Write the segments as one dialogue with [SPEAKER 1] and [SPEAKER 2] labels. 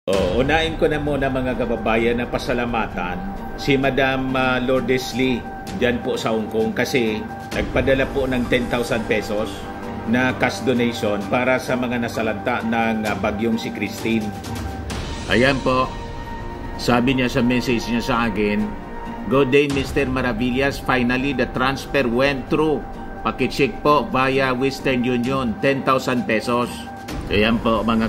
[SPEAKER 1] Unahin ko na muna mga kababayan na pasalamatan si Madam Lourdes Lee dyan po sa Hong Kong kasi nagpadala po ng 10,000 pesos na cash donation para sa mga nasalanta ng bagyong si Christine. Ayan po, sabi niya sa message niya sa akin, "Good day Mr. Maravillas, finally the transfer went through. Pakicheck po via Western Union, 10,000 pesos. Ayan po mga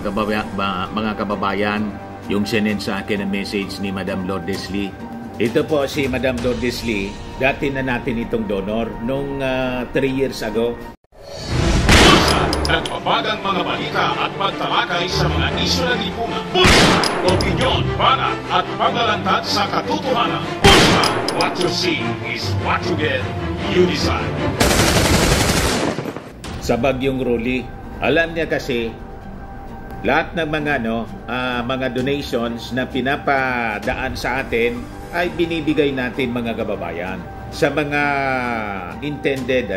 [SPEAKER 1] kababayan, yung sinend sa akin na message ni Madam Lourdes Lee. Ito po si Madam Lourdes Lee, dati na natin itong donor nung 3 years ago.
[SPEAKER 2] Nagpapagang mga balita at pagtalakay sa mga isyu ng lipunan. Bulsa! Opinyon, banat at paglalantad sa katotohanan. Bulsa! What you see is what you get. You decide.
[SPEAKER 1] Sa bagyong Rolly, alam niya kasi lahat ng mga donations na pinapadaan sa atin ay binibigay natin mga kababayan sa mga intended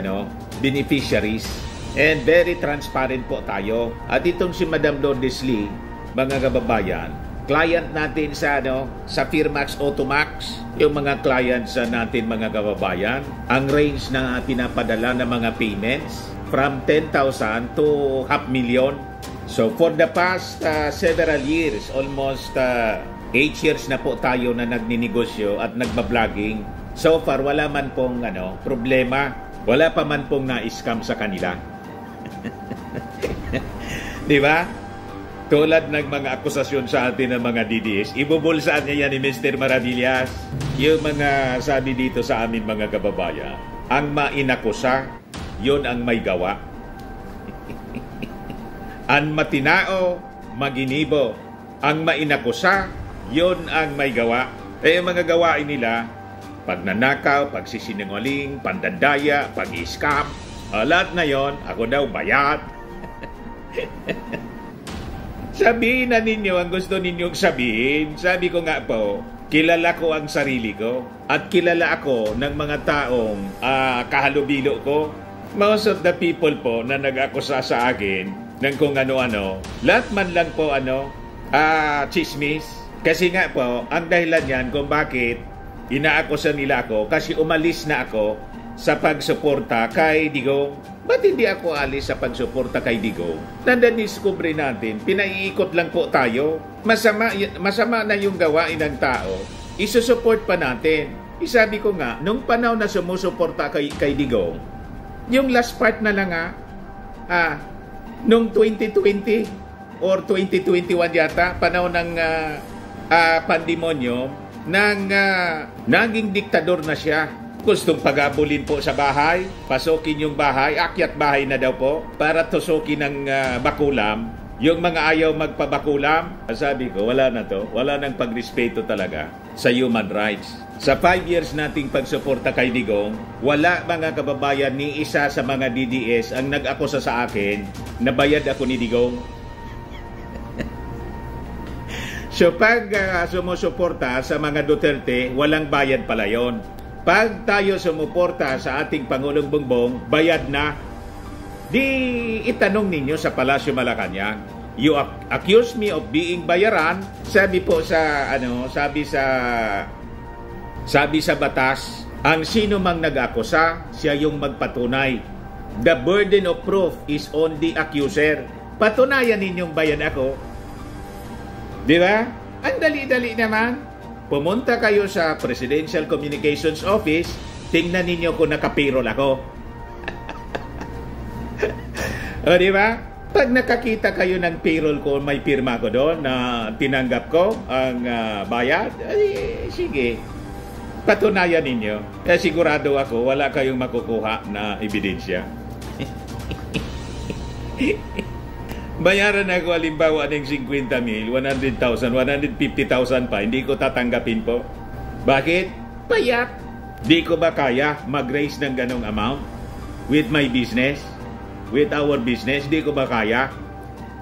[SPEAKER 1] beneficiaries. And very transparent po tayo. At itong si Madam Lourdes Lee, mga kababayan, client natin sa Firmax Automax, yung mga clients natin mga kababayan, ang range na pinapadala ng mga payments from 10,000 to 500,000. So for the past several years, almost 8 years na po tayo na nagninegosyo at nagba-vlogging. So far wala man pong problema, wala pa man pong na-scam sa kanila. Di ba? Tulad ng mga akusasyon sa atin ng mga DDS, ibubulsaan niya yan ni Mr. Maravillas. Yung mga sabi dito sa amin mga kababayan, ang mainakusa, yun ang may gawa. Ang matinao, maginibo. Ang mainakusa, yun ang may gawa. Yung mga gawain nila, pagnanakaw, pagsisinungaling, pandadaya, pag-i-scam, lahat na yon, ako daw bayad. Sabihin na ninyo ang gusto ninyong sabihin. Sabi ko nga po, kilala ko ang sarili ko at kilala ako ng mga taong kahalubilo ko. Most of the people po na nag-akusa sa akin ng kung ano-ano, lahat man lang po chismis. Kasi nga po, ang dahilan yan kung bakit inaakusa nila ako kasi umalis na ako sa pagsuporta kay Digong. Ba't hindi ako alis sa pagsuporta kay Digong? Nandiscover natin, pinaiikot lang po tayo. Masama na yung gawain ng tao. Isusupport pa natin. Isabi ko nga, nung panahon na sumusuporta kay Digong, yung last part na lang nung 2020 or 2021 yata, panahon ng pandemonyo, naging diktador na siya. Gustong pagabulin po sa bahay, pasukin yung bahay, akyat bahay na daw po, para tusukin ng bakulam. Yung mga ayaw magpabakulam, sabi ko, wala na to. Wala nang pagrespeto talaga sa human rights. Sa 5 years nating pagsuporta kay Digong, wala mga kababayan ni isa sa mga DDS ang nag-akusa sa akin na bayad ako ni Digong. So pag sumusuporta sa mga Duterte, walang bayad pala yon. Pag tayo sumuporta sa ating Pangulong Bongbong, bayad na. Di itanong ninyo sa Palasyo Malacanang. You accuse me of being bayaran. Sabi po sa sabi sa batas, ang sino mang nag-akusa, siya yung magpatunay. The burden of proof is on the accuser. Patunayan ninyong bayad ako. Di ba? Ang dali-dali naman. Pumunta kayo sa Presidential Communications Office, tingnan ninyo kung naka-payroll ako. O, di ba? Pag nakakita kayo ng payroll ko, may pirma ko doon na tinanggap ko ang bayad, sige. Patunayan ninyo. Sigurado ako, wala kayong makukuha na ebidensya. Bayaran ako halimbawa ng 50,000, 100,000, 150,000 pa, hindi ko tatanggapin po. Bakit? Payat. Di ko ba kaya mag-raise ng ganong amount with my business? With our business, di ko ba kaya?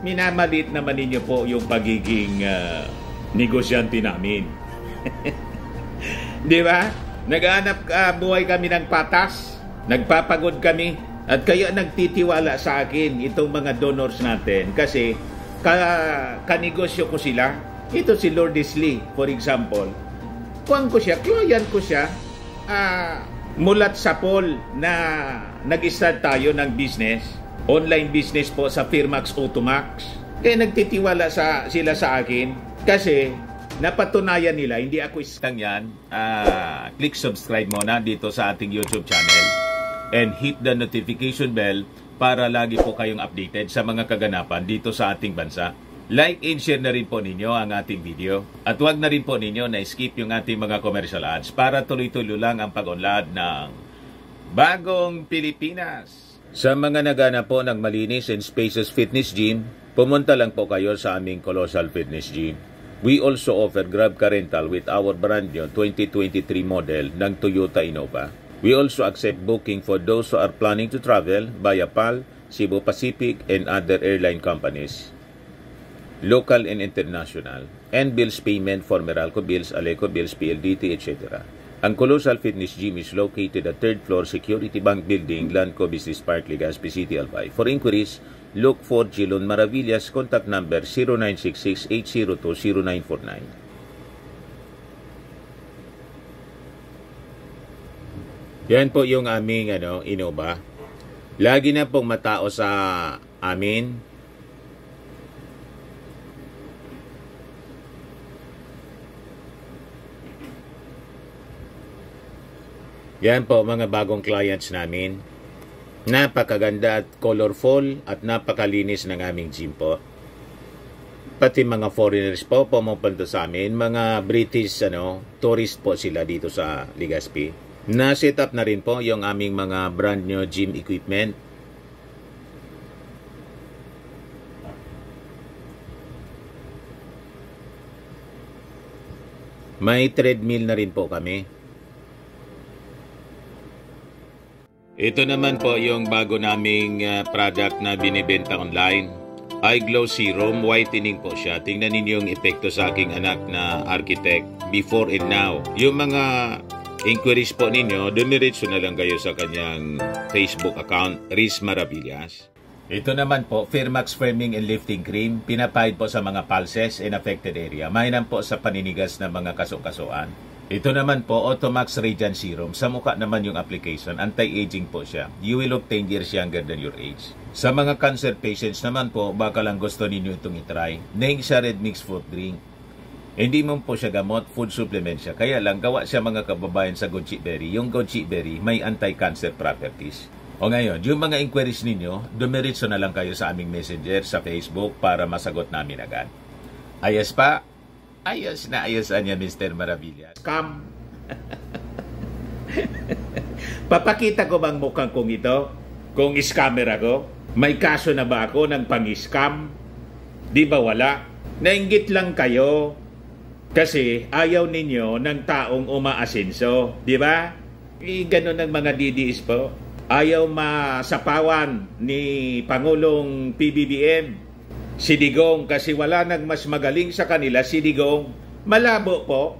[SPEAKER 1] Minamalit naman ninyo po yung pagiging negosyante namin. Di ba? Naghanap buhay kami ng patas. Nagpapagod kami. At kaya nagtitiwala sa akin itong mga donors natin kasi kanegosyo ko sila. Ito si Lourdes Lee, for example. Client ko siya, mulat sa Paul na nag-start tayo ng business, online business po sa Firmax Automax. Kaya nagtitiwala sila sa akin kasi napatunayan nila, hindi ako isang yan. Click subscribe muna dito sa ating YouTube channel and hit the notification bell para lagi po kayong updated sa mga kaganapan dito sa ating bansa. Like and share na rin po ninyo ang ating video. At huwag na rin po ninyo na skip yung ating mga commercial ads para tuloy-tuloy lang ang pag-unlad ng Bagong Pilipinas. Sa mga nagana po ng malinis and spacious fitness gym, pumunta lang po kayo sa aming Colossal Fitness Gym. We also offer Grab Car Rental with our brand new 2023 model ng Toyota Innova. We also accept booking for those who are planning to travel via PAL, Cebu Pacific, and other airline companies, local and international, and bills payment for Meralco Bills, Aleco Bills, PLDT, etc. Ang Colossal Fitness Gym is located at 3rd floor Security Bank Building, Lanco Business Park, Legazpi City, Albay. For inquiries, look for Gilon Maravillas, contact number 0966-802-0949. Yan po yung aming Innova. Lagi na pong matao sa amin. Yan po mga bagong clients namin. Napakaganda at colorful at napakalinis ng aming gym po. Pati mga foreigners po pumupunta sa amin, mga British tourist po sila dito sa Legazpi. Na-set up na rin po yung aming mga brand new gym equipment. May treadmill na rin po kami. Ito naman po yung bago naming product na binibenta online. Eye Glow Serum, whitening po siya. Tingnan ninyo yung epekto sa aking anak na architect before and now. Yung mga inquiries po ninyo, dumiretso na lang kayo sa kanyang Facebook account, Riz Maravillas. Ito naman po, Firmax Firming and Lifting Cream, pinapahid po sa mga pulses and affected area. Mainam po sa paninigas ng mga kaso-kasuan. Ito naman po, Automax Radiant Serum. Sa mukha naman yung application, anti-aging po siya. You will look 10 years younger than your age. Sa mga cancer patients naman po, baka lang gusto ninyo itong itry. Neng siya red mixed fruit drink. Hindi mo po siya gamot, food supplement siya. Kaya lang, gawa siya mga kababayan sa goji berry. Yung goji berry may anti-cancer properties. O ngayon, yung mga inquiries ninyo, dumiritso na lang kayo sa aming messenger sa Facebook para masagot namin agad. Ayos pa? Ayos na ayos niya, Mr. Maravillas. Scam! Papakita ko bang mukhang kong ito? Kung scammer ako? May kaso na ba ako ng pang-scam? Di ba wala? Nainggit lang kayo kasi ayaw ninyo ng taong umaasenso. Di ba? Ganun ang mga DDS po. Ayaw masapawan ni Pangulong PBBM. Si Digong, kasi wala nang mas magaling sa kanila, si Digong. Malabo po.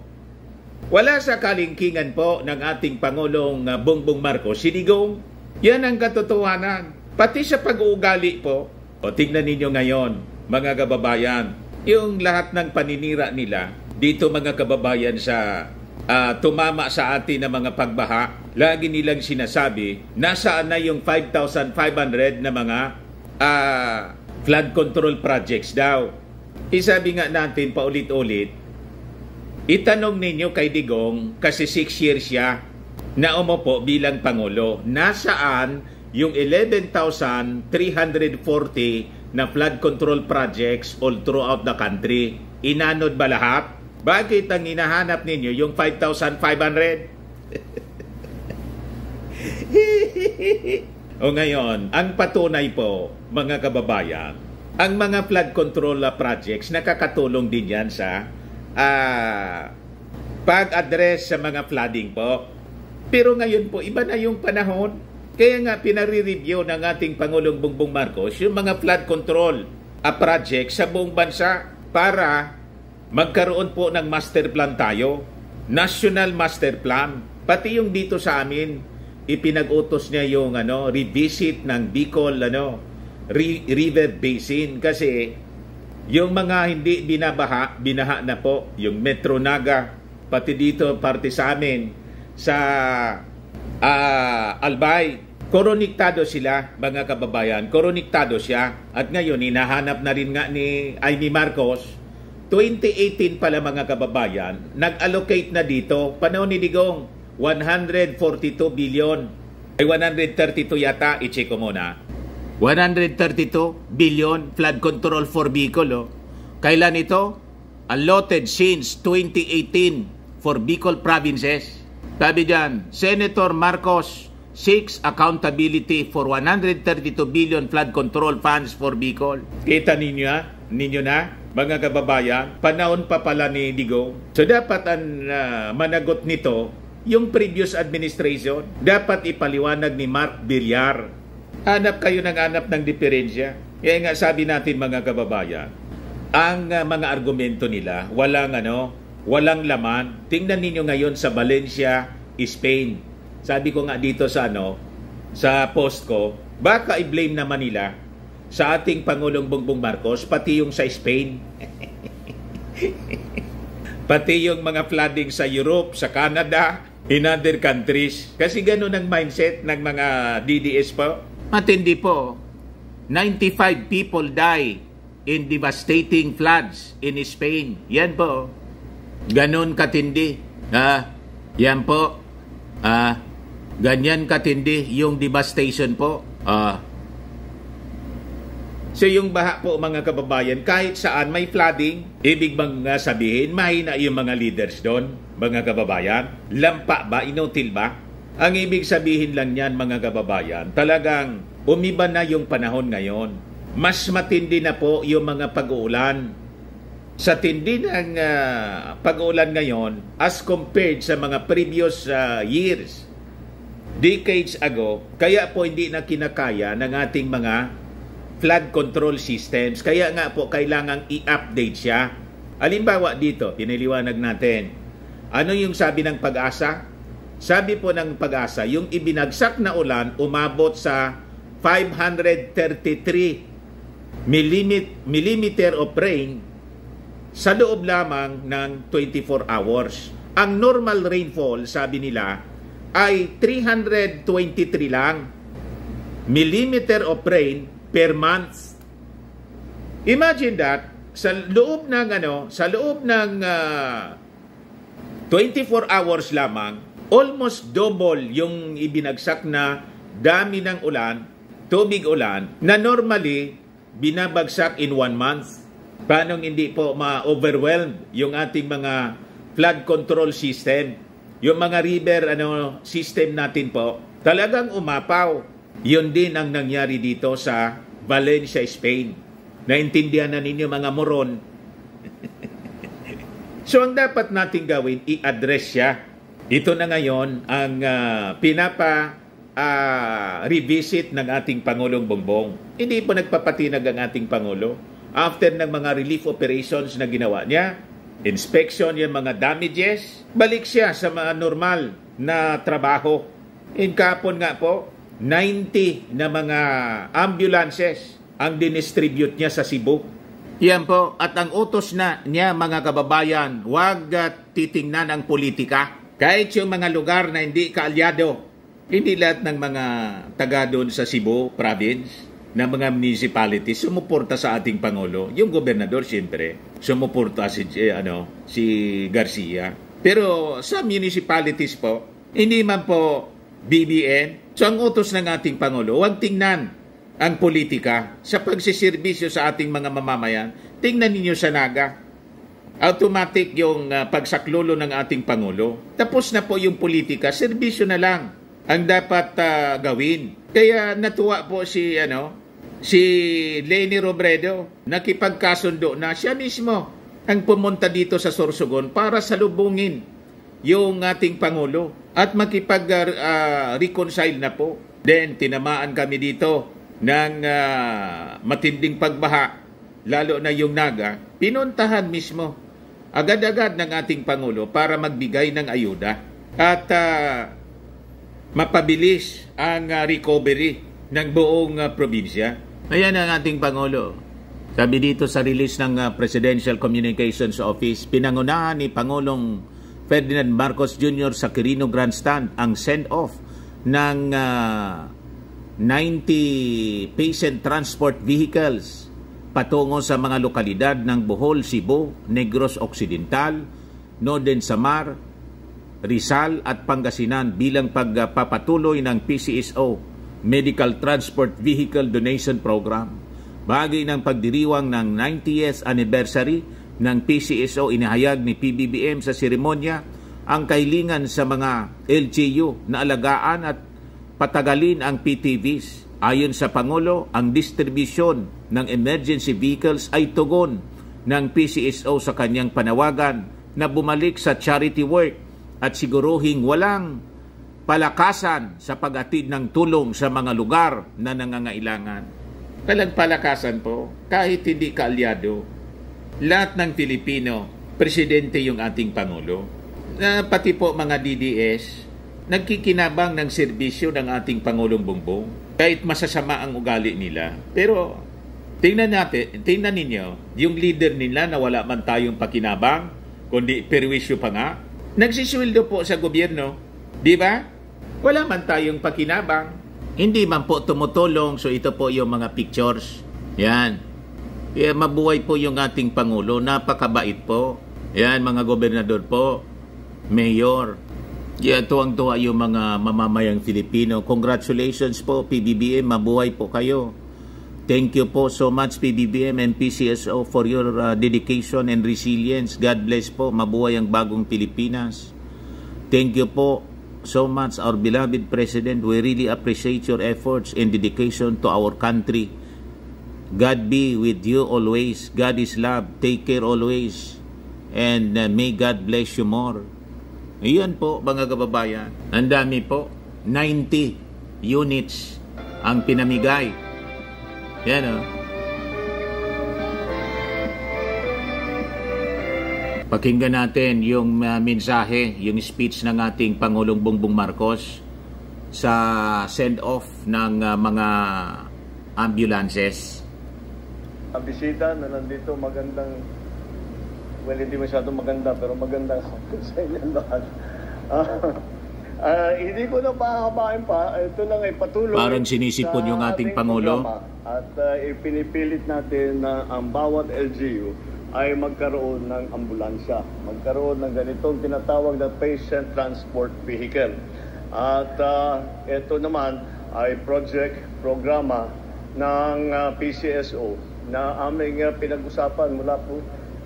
[SPEAKER 1] Wala sa kalingkingan po ng ating Pangulong Bongbong Marcos, si Digong. Yan ang katotohanan. Pati sa pag-uugali po. O tingnan ninyo ngayon, mga kababayan, yung lahat ng paninira nila, dito mga kababayan sa tumama sa atin ng mga pagbaha, lagi nilang sinasabi, nasaan na yung 5,500 na mga flood control projects daw. Isabi nga natin paulit-ulit, itanong ninyo kay Digong, kasi 6 years siya na umupo bilang Pangulo, nasaan yung 11,340 na flood control projects all throughout the country? Inanod ba lahat? Bakit ang hinahanap ninyo yung 5,500? O ngayon, ang patunay po, mga kababayan, ang mga flood control projects, nakakatulong din yan sa pag-address sa mga flooding po. Pero ngayon po, iba na yung panahon. Kaya nga pinare-review ng ating Pangulong Bongbong Marcos yung mga flood control projects sa buong bansa para magkaroon po ng master plan tayo. National master plan. Pati yung dito sa amin, ipinag-utos niya yung revisit ng Bicol River Basin kasi Yung mga hindi binaha na po, yung Metro Naga, pati dito, parte sa amin, sa Albay, koroniktado sila, mga kababayan. Koroniktado siya. At ngayon, hinahanap na rin nga ni Marcos, 2018 pala mga kababayan, nag-allocate na dito, panahon ni Digong, 142 billion. Ay 132 yata, i-check ko muna. 132 billion flood control for Bicol. Oh. Kailan ito? Allotted since 2018 for Bicol provinces. Sabi dyan, Senator Marcos seeks accountability for 132 billion flood control funds for Bicol. Kita ninyo na, mga kababayan, panahon pa pala ni Digong. So dapat ang managot nito, yung previous administration, dapat ipaliwanag ni Mark Villar. Hanap kayo ng diferensya. Kaya nga sabi natin mga kababayan, ang mga argumento nila, walang laman. Tingnan ninyo ngayon sa Valencia, Spain. Sabi ko nga dito sa post ko, baka i-blame naman nila sa ating Pangulong Bongbong Marcos, pati yung sa Spain. Pati yung mga flooding sa Europe, sa Canada, in other countries. Kasi ganun ang mindset ng mga DDS po. Matindi po. 95 people die in devastating floods in Spain. Yan po. Ganun katindi. Yan po. Ganyan katindi yung devastation po. So yung baha po mga kababayan, kahit saan may flooding, ibig bang sabihin, mahina yung mga leaders doon, mga kababayan? Lampa ba? Inutil ba? Ang ibig sabihin lang yan mga kababayan, talagang umiba na yung panahon ngayon. Mas matindi na po yung mga pag-uulan. Sa tindi ng pag-uulan ngayon as compared sa mga previous years, decades ago, kaya po hindi na kinakaya ng ating mga flood control systems. Kaya nga po kailangang i-update siya. Halimbawa dito, piniliwanag natin. Ano yung sabi ng Pag-asa? Sabi po ng Pag-asa, yung ibinagsak na ulan umabot sa 533 millimeter of rain sa loob lamang ng 24 hours. Ang normal rainfall, sabi nila, ay 323 lang millimeter of rain per month. Imagine that, sa loob ng 24 hours lamang, almost double yung ibinagsak na dami ng ulan, tubig ulan, na normally binabagsak in 1 month. Paano hindi po ma-overwhelm yung ating mga flood control system? Yung mga river system natin po, talagang umapaw. Yun din ang nangyari dito sa Valencia, Spain. Naintindihan na ninyo mga moron. So ang dapat natin gawin, i-address siya. Ito na ngayon ang revisit ng ating Pangulong Bongbong. Hindi po nagpapatinag ang ating Pangulo. After ng mga relief operations na ginawa niya, inspection yung mga damages, balik siya sa mga normal na trabaho. In kahapon nga po, 90 na mga ambulances ang dinistribute niya sa Cebu. Yan po. At ang utos na niya mga kababayan, huwag titingnan ang politika. Kahit yung mga lugar na hindi kaalyado, hindi lahat ng mga taga doon sa Cebu province, na mga municipalities, sumuporta sa ating Pangulo. Yung gobernador, siyempre, sumuporta si Garcia. Pero sa municipalities po, hindi man po BBM. So ang utos ng ating Pangulo, huwag tingnan ang politika sa pagsiservisyo sa ating mga mamamayan. Tingnan ninyo sa Naga. Automatic yung pagsaklolo ng ating Pangulo. Tapos na po yung politika, serbisyo na lang ang dapat gawin. Kaya natuwa po si Leni Robredo, nakipagkasundo na siya mismo ang pumunta dito sa Sorsogon para salubungin yung ating Pangulo at makipag-reconcile na po. Then tinamaan kami dito ng matinding pagbaha, lalo na yung Naga, pinuntahan mismo agad-agad ng ating Pangulo para magbigay ng ayuda at mapabilis ang recovery ng buong probinsya. Ayan ang ating Pangulo. Sabi dito sa release ng Presidential Communications Office, pinangunahan ni Pangulong Ferdinand Marcos Jr. sa Quirino Grandstand ang send-off ng 90 patient transport vehicles patungo sa mga lokalidad ng Bohol, Cebu, Negros Occidental, Northern Samar, Rizal at Pangasinan bilang pagpapatuloy ng PCSO Medical Transport Vehicle Donation Program. Bahagi ng pagdiriwang ng 90th anniversary ng PCSO, inihayag ni PBBM sa seremonya ang kahilingan sa mga LGU na alagaan at patagalin ang PTVs. Ayon sa Pangulo, ang distribusyon ng emergency vehicles ay tugon ng PCSO sa kanyang panawagan na bumalik sa charity work at siguruhing walang palakasan sa pag-atid ng tulong sa mga lugar na nangangailangan. Walang palakasan po, kahit hindi kaalyado. Lahat ng Pilipino, presidente yung ating Pangulo. Pati po mga DDS, nagkikinabang ng serbisyo ng ating Pangulong Bongbong. Kahit masasama ang ugali nila. Pero tingnan ninyo, yung leader nila na wala man tayong pakinabang, kundi perwisyo pa nga, nagsisweldo po sa gobyerno. Di ba? Wala man tayong pakinabang. Hindi man po tumutulong. So ito po yung mga pictures. Yan. Kaya mabuhay po yung ating Pangulo. Napakabait po. Yan, mga gobernador po. Mayor. Yan, tuwang-tuwa yung mga mamamayang Filipino. Congratulations po, PBBM. Mabuhay po kayo. Thank you po so much, PBBM and PCSO, for your dedication and resilience. God bless po. Mabuhay ang bagong Pilipinas. Thank you po so much, our beloved President. We really appreciate your efforts and dedication to our country. God be with you always. God is love. Take care always. And may God bless you more. Iyan po, mga kababayan. Ang dami po. 90 units ang pinamigay. Yan o. Pakinggan natin yung mensahe, yung speech ng ating Pangulong Bongbong Marcos sa send-off ng mga ambulances.
[SPEAKER 3] Ang bisita na nandito, magandang, well, hindi masyadong maganda, pero magandang hapon sa inyo lahat. Hindi ko na pahabain pa. Ito lang ay patuloy.
[SPEAKER 1] Parang sinisipon yung ating Pangulo.
[SPEAKER 3] At ipinipilit natin na ang bawat LGU ay magkaroon ng ambulansya. Magkaroon ng ganitong tinatawag na patient transport vehicle. At ito naman ay programa ng PCSO na aming pinag-usapan mula po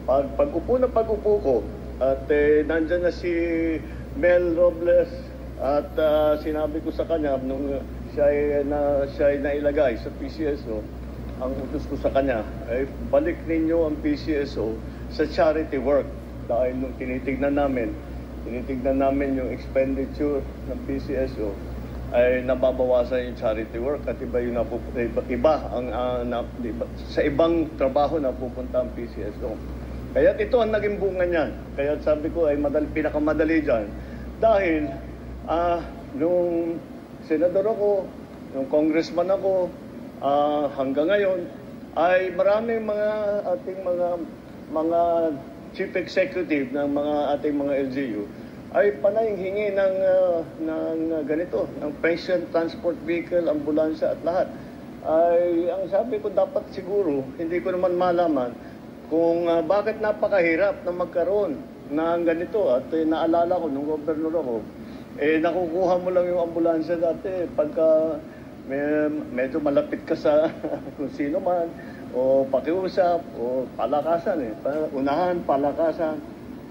[SPEAKER 3] pag-upo ko. At nandyan na si Mel Robles at sinabi ko sa kanya nung siya ay nailagay sa PCSO, ang utos ko sa kanya ay balik ninyo ang PCSO sa charity work dahil nung tinitignan namin yung expenditure ng PCSO ay nababawasan yung charity work at sa ibang trabaho na pupunta ang PCSO. Kaya ito ang naging bunga niyan. Kaya sabi ko ay pinakamadali dyan dahil nung senador ako, nung congressman ako, hanggang ngayon ay maraming ating mga chief executive ng ating mga LGU ay panay hingi ng ganito, ng patient transport vehicle, ambulansya at lahat. Ay ang sabi ko dapat siguro, hindi ko naman malaman kung bakit napakahirap na magkaroon ng ganito. At naalala ko nung gobernador ako, nakukuha mo lang yung ambulansya dati pagka medyo malapit ka sa kung sino man, o pakiusap, o palakasan unahan, palakasan.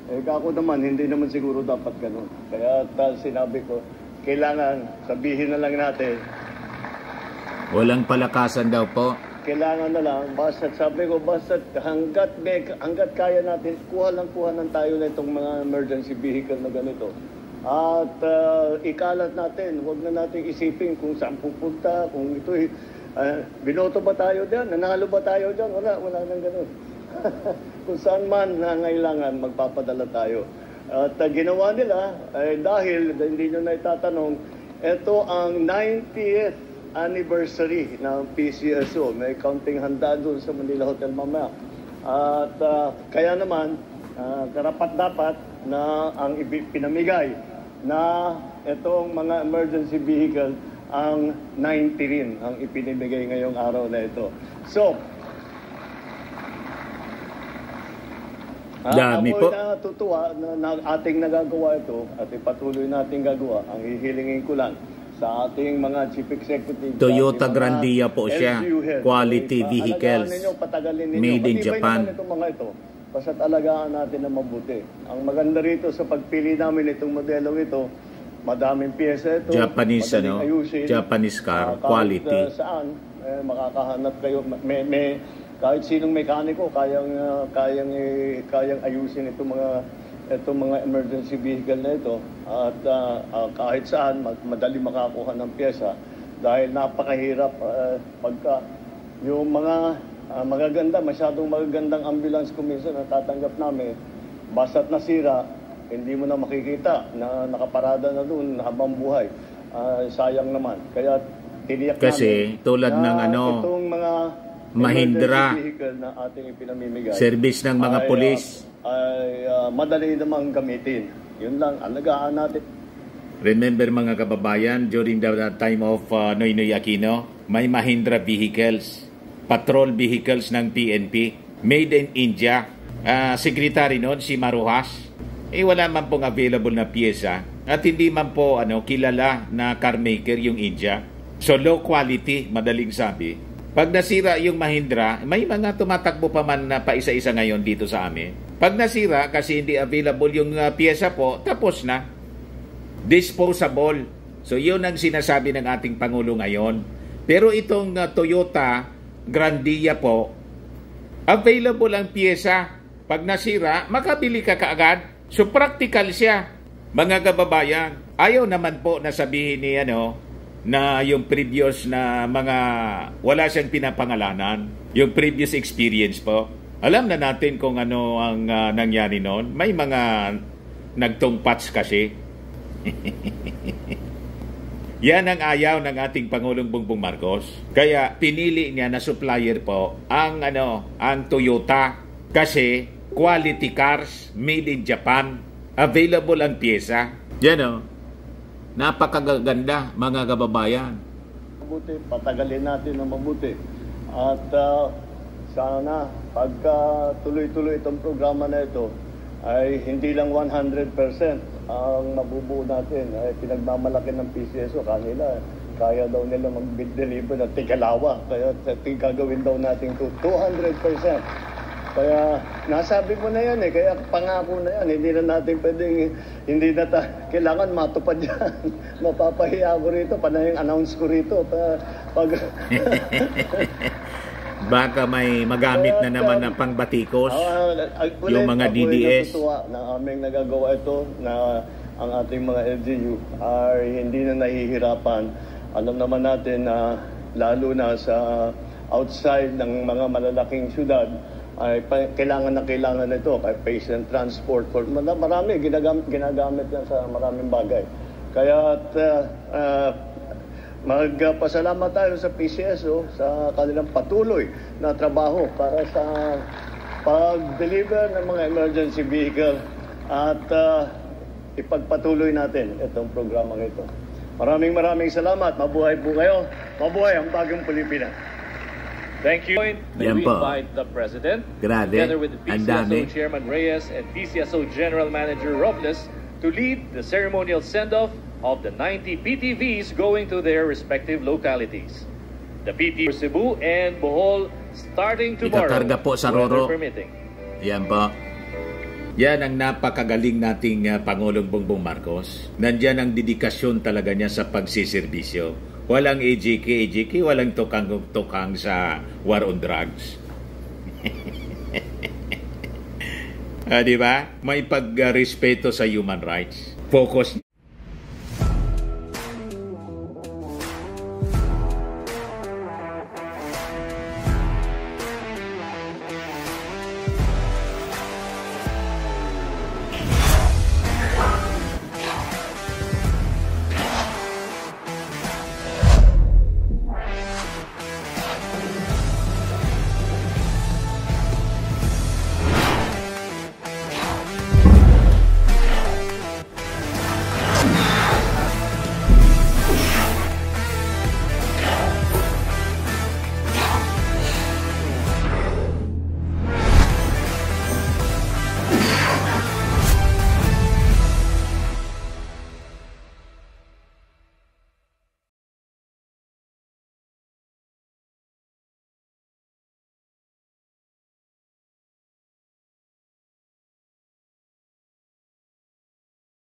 [SPEAKER 3] Ako naman, hindi naman siguro dapat ganun. Kaya sinabi ko, kailangan sabihin na lang natin.
[SPEAKER 1] Walang palakasan daw po.
[SPEAKER 3] Kailangan na lang, basta sabi ko, basta hanggat kaya natin, kuha lang tayo na itong mga emergency vehicle na ganito. At ikalat natin, huwag na natin isipin kung saan pupunta, kung ito binoto ba tayo dyan, nanalo ba tayo dyan, wala nang ganun. Kung saan man nangailangan, magpapadala tayo. At ginawa nila, dahil hindi nyo na itatanong, ito ang 90th anniversary ng PCSO. May kaunting handa doon sa Manila Hotel mamaya. At kaya naman, karapat-dapat na ang pinamigay na itong mga emergency vehicle ang 90 rin ang ipinibigay ngayong araw na ito. So,
[SPEAKER 1] dami po.
[SPEAKER 3] Ako'y natutuwa na ating nagagawa ito at ipatuloy natin gagawa. Ang hihilingin ko lang sa ating mga chief executive.
[SPEAKER 1] Toyota Grandia po siya. Quality vehicles. Made in Japan.
[SPEAKER 3] Itong mga ito. Basta't alagaan natin na mabuti. Ang maganda rito sa pagpili namin itong modelong ito, madaming pyesa ito.
[SPEAKER 1] Japanese, ayusin, Japanese car. Quality.
[SPEAKER 3] Saan, makakahanap kayo. Kahit sinong mekaniko kayang ayusin itong mga emergency vehicle na ito at kahit saan madali makakuha ng pyesa dahil napakahirap pagka yung mga masyadong magagandang ambulance kuminsan na tatanggap namin basta't nasira hindi mo na makikita na nakaparada na doon habang buhay. Sayang naman. Kaya tiniyak
[SPEAKER 1] kasi namin tulad ng
[SPEAKER 3] itong mga
[SPEAKER 1] Mahindra
[SPEAKER 3] na ating ipinamimigay,
[SPEAKER 1] service ng mga pulis
[SPEAKER 3] ay madali namang gamitin. Yun lang, alagaan natin.
[SPEAKER 1] Remember mga kababayan, during the time of Noynoy Aquino, may Mahindra vehicles, patrol vehicles ng PNP, made in India. Secretary noon, si Maruhas, wala man pong available na pyesa at hindi man po kilala na car maker yung India. So low quality, madaling sabi. Pag nasira yung Mahindra, may mga tumatakbo pa man na pa isa-isa ngayon dito sa amin. Pag nasira, kasi hindi available yung pyesa po, tapos na. Disposable. So yun ang sinasabi ng ating Pangulo ngayon. Pero itong Toyota Grandia po, available ang pyesa. Pag nasira, makabili ka kaagad. So practical siya. Mga kababayan, ayaw naman po na sabihin ni na yung previous na mga wala siyang pinapangalanan, yung previous experience po. Alam na natin kung ano ang nangyari noon. May mga nagtungpats kasi. Yan ang ayaw ng ating Pangulong Bongbong Marcos. Kaya pinili niya na supplier po ang Toyota kasi quality cars made in Japan, available ang pyesa. Yan napakaganda mga kababayan.
[SPEAKER 3] Mabuti, patagalin natin ng mabuti. At sana pagka tuloy-tuloy itong programa na ito ay hindi lang 100% ang mabubuo natin. Ay pinagmamalaki ng PCSO kanila. Kaya daw nila mag-deliver ng Tikalawa. Kaya gagawin daw natin 200%. Kaya nasabi mo na yan kaya pangako na yan. Hindi na natin pwedeng, kailangan matupad yan. Mapapahiya ko rito, panayang announce ko rito.
[SPEAKER 1] Baka may magamit na naman na pangbatikos, yung mga DDS.
[SPEAKER 3] Natutuwa na aming nagagawa ito na ang ating mga LGU ay hindi na nahihirapan. Alam naman natin na lalo na sa outside ng mga malalaking syudad, ay kailangan na ito kay patient transport for marami ginagamit yan sa maraming bagay. Kaya magpasalamat tayo sa PCSO sa kanilang patuloy na trabaho para sa pag-deliver ng mga emergency vehicle at ipagpatuloy natin itong programang ito. Maraming salamat. Mabuhay po kayo. Mabuhay ang bagong Pilipinas.
[SPEAKER 4] Thank you. May we invite the President, together with the PCSO Chairman Reyes and PCSO General Manager Robles, to lead the ceremonial send-off of the 90 PTVs going to their respective localities. The PT for Cebu and Bohol starting tomorrow,
[SPEAKER 1] ikakarga po sa Roro.
[SPEAKER 4] Permitting.
[SPEAKER 1] Yan po. Yan ang napakagaling nating Pangulong Bongbong Marcos. Nandyan ang dedikasyon talaga niya sa pagsiservisyo. Walang AJK, walang tukang sa war on drugs. Di ba? May pagrespeto sa human rights. Focus